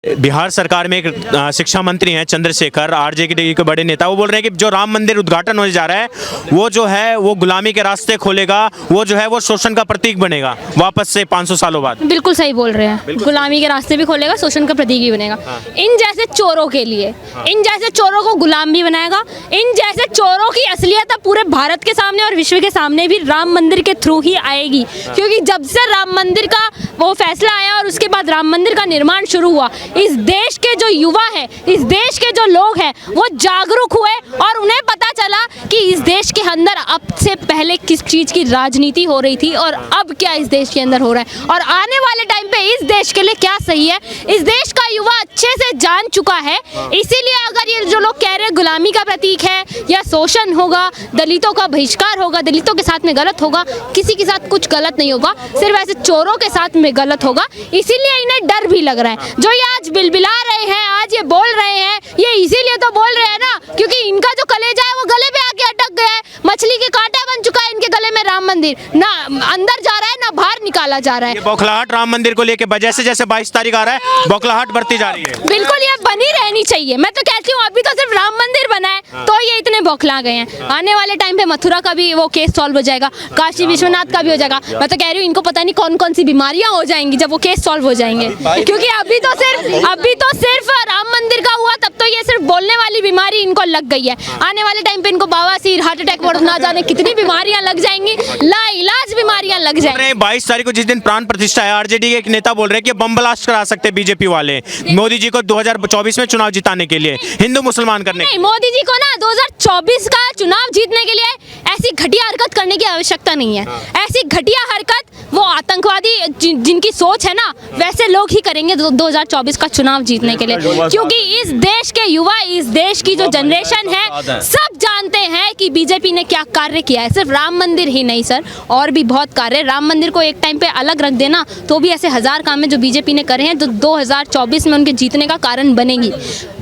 बिहार सरकार में एक शिक्षा मंत्री हैं चंद्रशेखर, आरजेडी के बड़े नेता, वो बोल रहे हैं कि जो राम मंदिर उद्घाटन होने जा रहा है वो जो है वो गुलामी के रास्ते खोलेगा, वो जो है वो शोषण का प्रतीक बनेगा वापस से 500 सालों बाद। बिल्कुल सही बोल रहे हैं, गुलामी के रास्ते भी खोलेगा, शोषण का प्रतीक भी बनेगा। इन जैसे चोरों के लिए, इन जैसे चोरों को गुलाम भी बनाएगा। इन जैसे चोरों की असलियत पूरे भारत के सामने और विश्व के सामने भी राम मंदिर के थ्रू ही आएगी, क्योंकि जब से राम मंदिर का वो फैसला आया और उसके बाद राम मंदिर का निर्माण शुरू हुआ, इस देश के जो युवा है, इस देश के जो लोग हैं, वो जागरूक हुए और उन्हें पता चला कि इस देश के अंदर अब से पहले किस चीज़ की राजनीति हो रही थी और अब क्या इस देश के अंदर हो रहा है और आने वाले टाइम पे इस देश के लिए क्या सही है, इस देश का युवा अच्छे से जान चुका है। इसीलिए अगर ये जो लोग कह रहे हैं गुलामी का प्रतीक है या शोषण होगा, दलितों का बहिष्कार होगा, दलितों के साथ में गलत होगा, किसी के साथ कुछ गलत नहीं होगा, सिर्फ ऐसे चोरों के साथ में गलत होगा, इसीलिए इन्हें डर भी लग रहा है। जो ये आज बिलबिला रहे हैं, आज ये बोल रहे हैं, ये इसीलिए तो बोल रहे हैं ना, क्योंकि इनका जो कलेजा है वो गले पे आके अटक गया है, मछली के कांटा बन चुका है इनके गले में राम मंदिर, ना अंदर जा रहा है ना बाहर निकाला जा रहा है। बौखलाहट राम मंदिर को लेके जैसे जैसे 22 तारीख आ रहा है बौखलाहट बढ़ती जा रही है। बिल्कुल, ये बनी रहनी चाहिए। मैं तो कहती हूँ अभी तो सिर्फ राम मंदिर बना है तो ये इतने बौखला गए हैं, आने वाले टाइम पे मथुरा का भी वो केस सॉल्व हो जाएगा, काशी विश्वनाथ का भी हो जाएगा। मैं तो कह रही हूँ इनको पता नहीं कौन कौन सी बीमारियां हो जाएंगी जब वो केस सॉल्व हो जाएंगे, क्योंकि अभी तो सिर्फ राम मंदिर का हुआ, तब तो ये सिर्फ बोलने वाली बीमारी इनको लग गई है। आने वाले टाइम पे इनको बवासीर, हार्ट अटैक और ना जाने कितनी बीमारियां लग जाएंगी, लाइलाज बीमारियां लग जाएंगी। 22 तारीख को जिस दिन प्राण प्रतिष्ठा है, आरजेडी के एक नेता बोल रहे हैं कि बम ब्लास्ट करा सकते हैं बीजेपी वाले मोदी जी को 2024 में चुनाव जिताने के लिए, हिंदू मुसलमान करने। नहीं, मोदी जी को ना 2024 का चुनाव जीतने के लिए ऐसी घटिया हरकत करने की आवश्यकता नहीं है। ऐसी घटिया हरकत वो आतंकवादी जिनकी सोच है ना, वैसे लोग ही करेंगे 2024 का चुनाव जीतने के लिए, क्योंकि इस देश के युवा, इस देश की जो जनरेशन है, सब जानते हैं कि बीजेपी ने क्या कार्य किया है। सिर्फ राम मंदिर ही नहीं सर, और भी बहुत कार्य। राम मंदिर को एक टाइम पे अलग रख देना तो भी ऐसे हजार काम है जो बीजेपी ने करे हैं, तो 2024 में उनके जीतने का कारण बनेगी।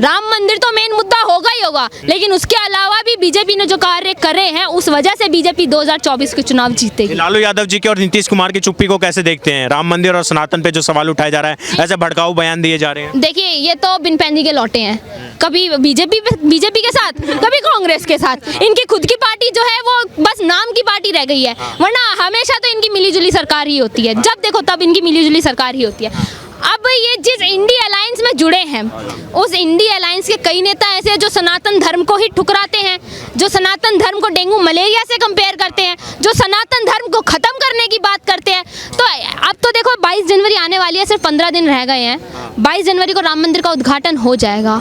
राम मंदिर तो मेन मुद्दा होगा ही होगा, लेकिन उसके अलावा भी बीजेपी ने जो कार्य करे हैं उस वजह से बीजेपी 2024 के चुनाव जीतेगी। लालू यादव जी के और नीतीश कुमार की चुप्पी को कैसे देखते हैं? राम मंदिर और सनातन पे जो सवाल उठाया जा रहा है, ऐसे भड़काऊ बयान दिए जा रहे हैं। देखिए, ये तो बिन पैंदी के लौटे हैं, कभी बीजेपी के साथ, कभी कांग्रेस के साथ। इनकी खुद की पार्टी जो है वो बस नाम की पार्टी रह गई है, वरना हमेशा तो इनकी मिलीजुली सरकार ही होती है, जब देखो तब इनकी मिलीजुली सरकार ही होती है। अब ये जिस इंडी अलायंस में जुड़े हैं, उस इंडी अलायंस के कई नेता ऐसे हैं जो सनातन धर्म को ही ठुकराते हैं, जो सनातन धर्म को डेंगू मलेरिया से कंपेयर करते हैं, जो सनातन धर्म को खत्म करने की बात करते हैं। तो अब तो देखो 22 जनवरी आने वाली है, सिर्फ 15 दिन रह गए हैं, 22 जनवरी को राम मंदिर का उद्घाटन हो जाएगा।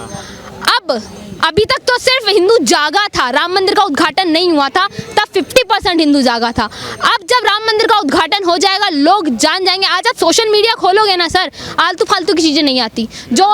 अभी तक तो सिर्फ हिंदू जागा था, राम मंदिर का उद्घाटन नहीं हुआ था, तब 50% हिंदू जागा था। अब जब राम मंदिर का उद्घाटन हो जाएगा, लोग जान जाएंगे। आज आप सोशल मीडिया खोलोगे ना सर, आलतू फालतू की चीज़ें नहीं आती। जो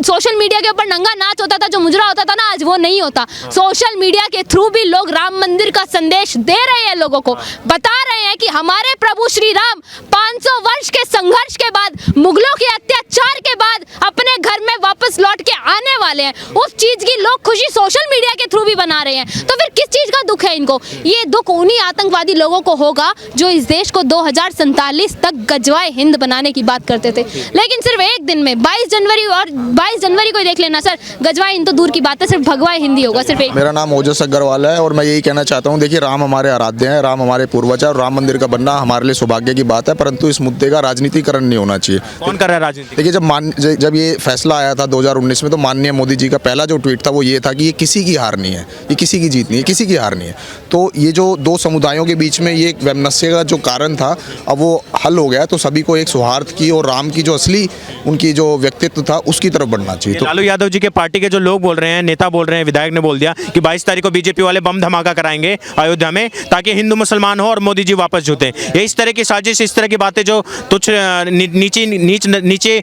सोशल मीडिया के ऊपर नंगा नाच होता था, जो मुजरा होता था ना, आज वो नहीं होता। सोशल मीडिया के थ्रू भी लोग राम मंदिर का संदेश दे रहे हैं, लोगों को बता रहे हैं कि हमारे प्रभु श्री राम 500 वर्ष के संघर्ष के बाद, मुगलों के अत्याचार के बाद अपने घर में वापस लौट के आने वाले हैं। उस चीज की लोग खुशी सोशल मीडिया के थ्रू भी बना रहे हैं, तो फिर किस चीज का दुख है इनको? ये दुख उन्हीं आतंकवादी लोगों को होगा जो इस देश को 2047 तक गजवाए हिंद बनाने की बात करते थे, लेकिन सिर्फ एक दिन में 22 जनवरी को देख लेना सर, गजवाए हिंद तो दूर की बात है, सिर्फ भगवाए हिंदी होगा सिर्फ एक। मेरा नाम ओजस अग्रवाल है और मैं यही कहना चाहता हूँ, देखिए राम हमारे आराध्य हैं, राम हमारे पूर्वज है और राम मंदिर का बनना हमारे लिए सौभाग्य की बात है, परंतु इस मुद्दे का राजनीतिकरण नहीं होना चाहिए। कौन कर रहा है राजनीति? देखिए, जब ये फैसला आया था 2019 में, तो माननीय मोदी जी का पहला जो ट्वीट था वो ये था कि ये किसी की हार नहीं है, ये किसी की जीत नहीं है, किसी की हार नहीं है। तो ये जो दो समुदायों के बीच में ये एक वैमनस्य का जो कारण था, अब वो हल हो गया, तो सभी को एक सौहार्द की और राम की जो असली उनकी जो व्यक्तित्व था उसकी तरफ बढ़ना चाहिए। तो लालू यादव जी के पार्टी के जो लोग बोल रहे हैं, नेता बोल रहे हैं, विधायक ने बोल दिया कि 22 तारीख को बीजेपी वाले बम धमाका कराएंगे अयोध्या में, ताकि हिंदू मुसलमान हो और मोदी जी वापस जुटे। ये इस तरह की साजिश, इस तरह की बातें जो तुच्छ नीचे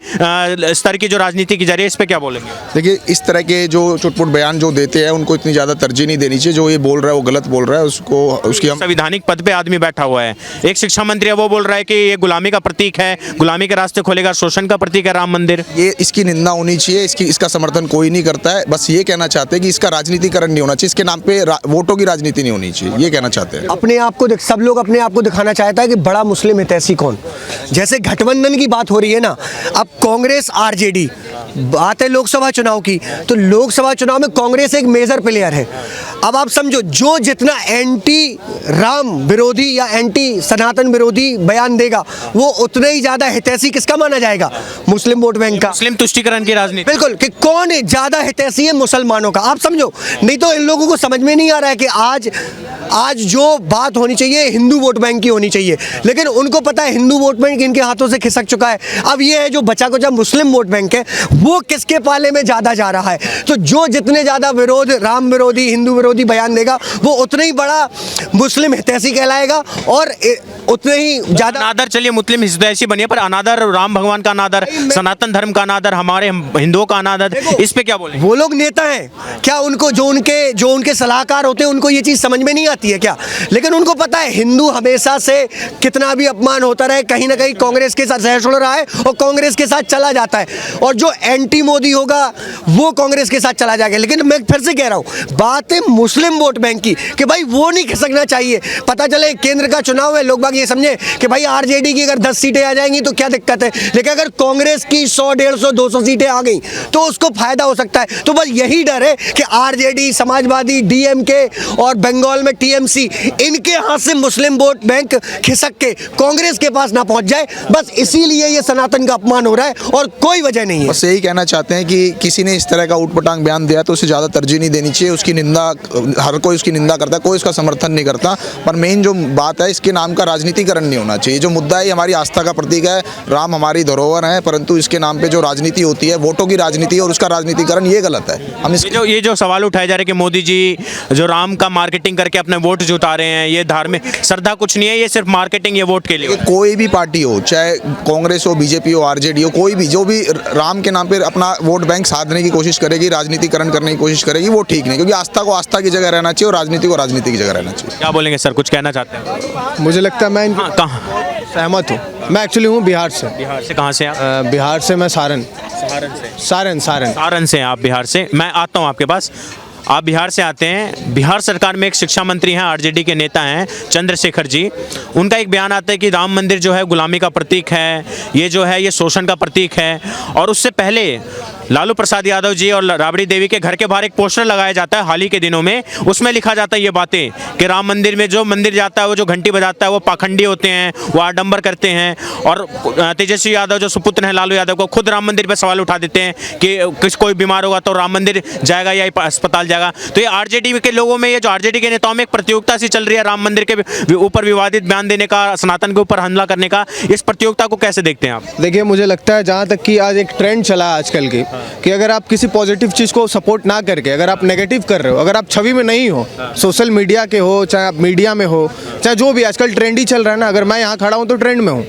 स्तर की जो राजनीति की जा रही है, इस पर क्या बोलेंगे? देखिए, इस तरह के जो चुटपुट बयान जो देते हैं उनको इतनी ज़्यादा तरजीह नहीं देनी चाहिए। जो ये बोल रहा है वो गलत बोल रहा है, उसको उसकी हम संवैधानिक पद पे आदमी बैठा हुआ है, एक शिक्षा मंत्री है, वो बोल रहा है कि ये गुलामी का प्रतीक है, गुलामी के रास्ते खोलेगा, शोषण का प्रतीक है राम मंदिर। ये इसकी निंदा होनी चाहिए, इसका समर्थन कोई नहीं करता है। बस ये कहना चाहते हैं कि इसका राजनीतिकरण नहीं होना चाहिए, इसके नाम पे वोटों की राजनीति नहीं होनी चाहिए, ये कहना चाहते हैं। अपने आप को सब लोग अपने आप को दिखाना चाहता है कि बड़ा मुस्लिम हितैषी कौन। जैसे गठबंधन की बात हो रही है ना, अब कांग्रेस आरजेडी, बात है लोकसभा चुनाव की, तो लोकसभा चुनाव में कांग्रेस एक मेजर प्लेयर है। अब आप समझो, जो जितना एंटी राम विरोधी या एंटी सनातन विरोधी बयान देगा, वो उतना ही ज्यादा हितैषी किसका माना जाएगा? मुस्लिम वोट बैंक का। मुस्लिम तुष्टिकरण की राजनीति, बिल्कुल, कि कौन ज्यादा हितैषी है मुसलमानों का, आप समझो। नहीं तो इन लोगों को समझ में नहीं आ रहा है कि आज जो बात होनी चाहिए हिंदू वोट बैंक की होनी चाहिए, लेकिन उनको पता है हिंदू वोट बैंक इनके हाथों से खिसक चुका है। अब ये है जो बचा कुचा मुस्लिम वोट बैंक है, वो किसके पाले में ज्यादा जा रहा है। तो जो जितने ज्यादा विरोध, राम विरोधी, हिंदू विरोधी बयान देगा, वो उतना ही बड़ा मुस्लिम हितैषी कहलाएगा और उतने ही ज्यादा अनादर। चलिए मुस्लिम हितैषी बनिए, पर अनादर राम भगवान का अनादर, सनातन धर्म का अनादर, हमारे हिंदुओं का अनादर, इस पे क्या बोलें? वो लोग नेता हैं क्या? उनको जो उनके सलाहकार होते हैं उनको ये चीज समझ में नहीं आती है क्या? लेकिन उनको पता है हिंदू हमेशा से कितना भी अपमान होता रहे, कहीं ना कहीं कांग्रेस के साथ सहिष्णु रहा है और कांग्रेस के साथ चला जाता है, और जो एंटी मोदी होगा वो कांग्रेस के साथ चला जाएगा। लेकिन मैं फिर से कह रहा हूं, बात है मुस्लिम वोट बैंक की, कि भाई वो नहीं खिसकना चाहिए। पता चले केंद्र का चुनाव है, लोग बाग ये समझे कि भाई आरजेडी की अगर 10 सीटें आ जाएंगी तो क्या दिक्कत है, लेकिन अगर कांग्रेस की 100, 150, 200 सीटें आ गई तो उसको फायदा हो सकता है। तो बस यही डर है कि आरजेडी, समाजवादी, डीएमके और बंगाल में टीएमसी, इनके हाथ से मुस्लिम वोट बैंक खिसक के कांग्रेस के पास ना पहुंच जाए। बस इसीलिए ये सनातन का अपमान हो रहा है और कोई वजह नहीं है। बस यही कहना चाहते हैं कि किसी ने इस तरह का ऊटपटांग बयान दिया तो उसे ज़्यादा तरजीह नहीं देनी चाहिए। उसकी निंदा, हर कोई उसकी निंदा करता है, कोई उसका समर्थन नहीं करता, पर मेन जो बात है इसके नाम का राजनीतिकरण नहीं होना चाहिए। जो मुद्दा है, हमारी आस्था का प्रतीक है, राम हमारी धरोहर है, परंतु इसके नाम पे जो राजनीति होती है, वोटों की राजनीति, और उसका राजनीतिकरण, ये गलत है। हम ये जो सवाल उठाए जा रहे हैं कि मोदी जी जो राम का मार्केटिंग करके अपने वोट जुटा रहे हैं, ये धार्मिक श्रद्धा कुछ नहीं है, ये सिर्फ मार्केटिंग, ये वोट के लिए। कोई भी पार्टी हो, चाहे कांग्रेस हो, बीजेपी हो, आरजेडी हो, कोई भी, जो भी राम के नाम पे अपना वोट बैंक साधने की कोशिश करेगी, राजनीतिकरण करने की कोशिश करेगी, वो ठीक नहीं, क्योंकि आस्था को आस्था की जगह रहना चाहिए और राजनीति को राजनीति की जगह रहना चाहिए। क्या बोलेंगे सर, कुछ कहना चाहते हैं? मुझे लगता है मैं कहाँ सहमत हूँ। मैं एक्चुअली हूँ बिहार से। बिहार से कहाँ से आप? बिहार से मैं सारण से आप बिहार से। मैं आता हूँ आपके पास, आप बिहार से आते हैं। बिहार सरकार में एक शिक्षा मंत्री हैं, आरजेडी के नेता हैं चंद्रशेखर जी। उनका एक बयान आता है कि राम मंदिर जो है गुलामी का प्रतीक है, ये जो है ये शोषण का प्रतीक है। और उससे पहले लालू प्रसाद यादव जी और राबड़ी देवी के घर के बाहर एक पोस्टर लगाया जाता है हाल ही के दिनों में, उसमें लिखा जाता है ये बातें कि राम मंदिर में जो मंदिर जाता है, वो जो घंटी बजाता है, वो पाखंडी होते हैं, वो आडंबर करते हैं। और तेजस्वी यादव जो सुपुत्र हैं लालू यादव को, खुद राम मंदिर पर सवाल उठा देते हैं कि कोई बीमार होगा तो राम मंदिर जाएगा या अस्पताल जाएगा। तो ये आरजेडी के लोगों में, ये जो आरजेडी के नेताओं में एक प्रतियोगिता सी चल रही है राम मंदिर के ऊपर विवादित बयान देने का, सनातन के ऊपर हमला करने का। इस प्रतियोगिता को कैसे देखते हैं आप? देखिए, मुझे लगता है जहाँ तक कि आज एक ट्रेंड चला है आजकल की, कि अगर आप किसी पॉजिटिव चीज़ को सपोर्ट ना करके अगर आप नेगेटिव कर रहे हो, अगर आप छवि में नहीं हो, सोशल मीडिया के हो, चाहे आप मीडिया में हो, चाहे जो भी आजकल ट्रेंडी चल रहा है ना, अगर मैं यहाँ खड़ा हूँ तो ट्रेंड में हूँ,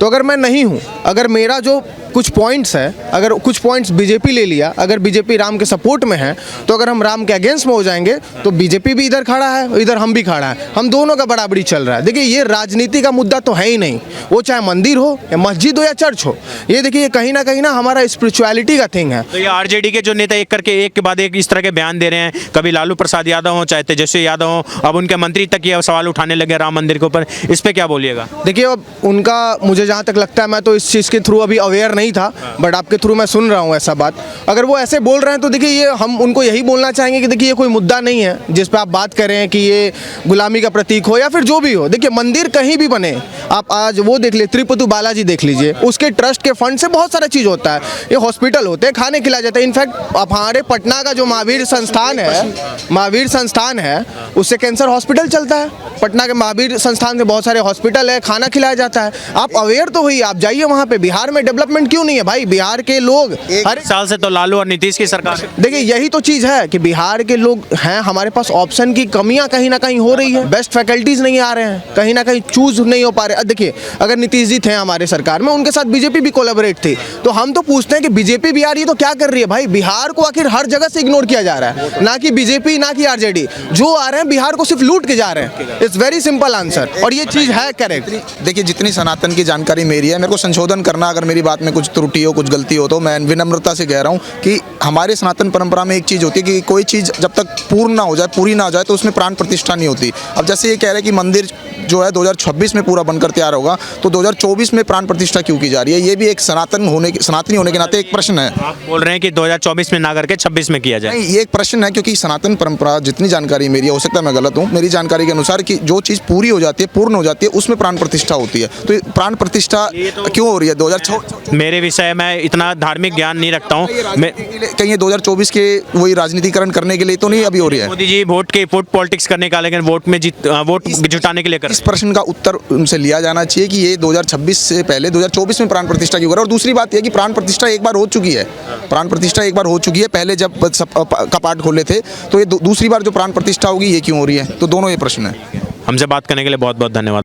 तो अगर मैं नहीं हूँ, अगर मेरा जो कुछ पॉइंट्स है, अगर कुछ पॉइंट्स बीजेपी ले लिया, अगर बीजेपी राम के सपोर्ट में है, तो अगर हम राम के अगेंस्ट में हो जाएंगे तो बीजेपी भी इधर खड़ा है, इधर हम भी खड़ा है, हम दोनों का बराबरी चल रहा है। देखिए, ये राजनीति का मुद्दा तो है ही नहीं, वो चाहे मंदिर हो या मस्जिद हो या चर्च हो, ये देखिए कहीं ना हमारा स्पिरिचुअलिटी का थिंग है। तो ये आरजेडी के जो नेता एक करके एक के बाद एक इस तरह के बयान दे रहे हैं, कभी लालू प्रसाद यादव हो, चाहे तेजस्वी यादव हो, अब उनके मंत्री तक ये सवाल उठाने लगे राम मंदिर के ऊपर, इस पर क्या बोलिएगा? देखिए, अब उनका मुझे जहाँ तक लगता है, मैं तो इस चीज़ के थ्रू अभी अवेयर नहीं था, बट आपके थ्रू मैं सुन रहा हूँ ऐसा बात। अगर वो ऐसे बोल रहे हैं तो देखिए, ये हम उनको यही बोलना चाहेंगे कि देखिए, ये कोई मुद्दा नहीं है जिस पे आप बात कर रहे हैं कि ये गुलामी का प्रतीक हो या फिर जो भी हो। देखिए, मंदिर कहीं भी बने, आप आज वो देख लीजिए, तिरुपति बालाजी देख लीजिए, उसके ट्रस्ट के फंड से बहुत सारा चीज़ होता है। ये हॉस्पिटल होते हैं, खाने खिलाया जाता है। इनफैक्ट हमारे पटना का जो महावीर संस्थान है, उससे कैंसर हॉस्पिटल चलता है। पटना के महावीर संस्थान से बहुत सारे हॉस्पिटल है, खाना खिलाया जाता है। आप अवेयर तो हुई, आप जाइए वहाँ पे। बिहार में डेवलपमेंट क्यों नहीं है भाई? बिहार के लोग हर साल से तो लालू और नीतीश की सरकार है। देखिए यही तो चीज़ है कि बिहार के लोग हैं, हमारे पास ऑप्शन की कमियां कहीं ना कहीं हो रही है, बेस्ट फैकल्टीज नहीं आ रहे हैं, कहीं ना कहीं चूज नहीं हो पा रहे। देखिए अगर नीतीश जी थे हमारे सरकार में, उनके साथ बीजेपी भी कोलैबोरेट थी, तो हम तो पूछते हैं कि बीजेपी भी आ रही है तो क्या कर रही है भाई? बिहार को आखिर हर जगह से इग्नोर किया जा रहा है, ना कि बीजेपी ना कि आरजेडी, जो आ रहे हैं बिहार को सिर्फ लूट के जा रहे हैं। इट्स वेरी सिंपल आंसर, और ये चीज़ है करेक्ट। देखिए जितनी सनातन की जानकारी मेरी है, मेरे को संशोधन करना, अगर मेरी बात में कुछ त्रुटि हो, कुछ गलती हो, तो मैं विनम्रता से कह रहा हूँ कि हमारे सनातन परंपरा में एक चीज़ होती है कि कोई चीज़ जब तक पूर्ण ना हो जाए, पूरी ना हो जाए, तो उसमें प्राण प्रतिष्ठा नहीं होती। अब जैसे ये कह रहे हैं कि मंदिर जो है 2026 में पूरा बनकर तैयार होगा, तो 2024 में प्राण प्रतिष्ठा क्यों की जा रही है? ये भी एक सनातनी होने के नाते एक प्रश्न है। आप बोल रहे हैं कि 2024 में ना करके 26 में किया जाए। नहीं, ये एक प्रश्न है, क्योंकि सनातन परंपरा, जितनी जानकारी मेरी है, हो सकता है मैं गलत हूँ, मेरी जानकारी के अनुसार कि जो चीज़ पूरी हो जाती है, पूर्ण हो जाती है, उसमें प्राण प्रतिष्ठा होती है। तो प्राण प्रतिष्ठा क्यों हो रही है 2024? मेरे विषय में इतना धार्मिक ज्ञान नहीं रखता हूँ मैं। कहीं 2024 के वही राजनीतिकरण करने के लिए तो नहीं अभी हो रही है? मोदी जी वोट पॉलिटिक्स करने का, लेकिन वोट जुटाने के लिए कर। इस प्रश्न का उत्तर उनसे लिया जाना चाहिए कि ये 2026 से पहले 2024 में प्राण प्रतिष्ठा क्यों कर रहा है। और दूसरी बात यह कि प्राण प्रतिष्ठा एक बार हो चुकी है, प्राण प्रतिष्ठा एक बार हो चुकी है, पहले जब कपाट खोले थे, तो ये दूसरी बार जो प्राण प्रतिष्ठा होगी ये क्यों हो रही है? तो दोनों ये प्रश्न है। हमसे बात करने के लिए बहुत बहुत धन्यवाद।